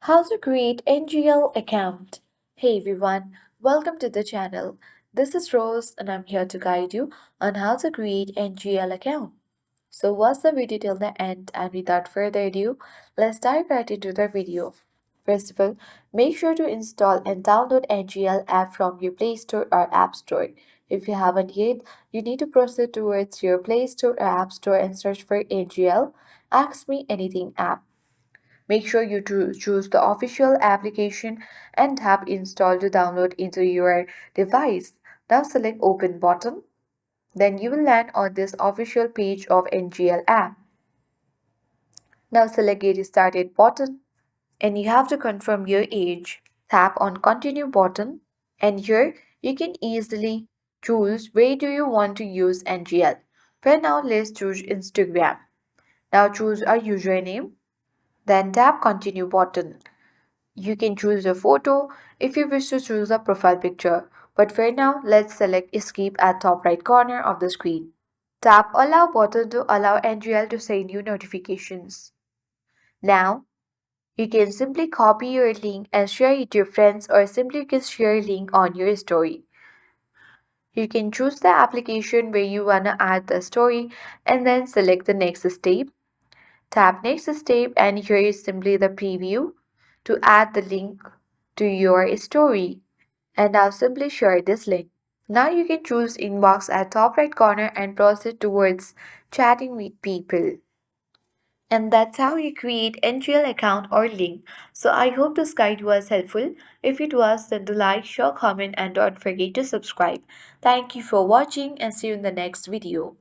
How to create NGL account. Hey everyone, welcome to the channel. This is Rose and I'm here to guide you on how to create NGL account. So watch the video till the end and without further ado, let's dive right into the video. First of all, make sure to install and download NGL app from your Play Store or App Store. If you haven't yet, you need to proceed towards your Play Store or App Store and search for NGL Ask Me Anything app. Make sure you choose the official application and tap install to download into your device. Now select open button. Then you will land on this official page of NGL app. Now select get started button and you have to confirm your age. Tap on continue button and here you can easily choose where do you want to use NGL. For now let's choose Instagram. Now choose a username. Then tap continue button. You can choose a photo if you wish to choose a profile picture, but for now, let's select Escape at top right corner of the screen. Tap Allow button to allow NGL to send you notifications. Now, you can simply copy your link and share it to your friends or simply you can share a link on your story. You can choose the application where you want to add the story and then select the next step. Tap next step and here is simply the preview to add the link to your story. And now simply share this link. Now you can choose inbox at top right corner and proceed towards chatting with people. And that's how you create NGL account or link. So I hope this guide was helpful. If it was, then do like, share, comment and don't forget to subscribe. Thank you for watching and see you in the next video.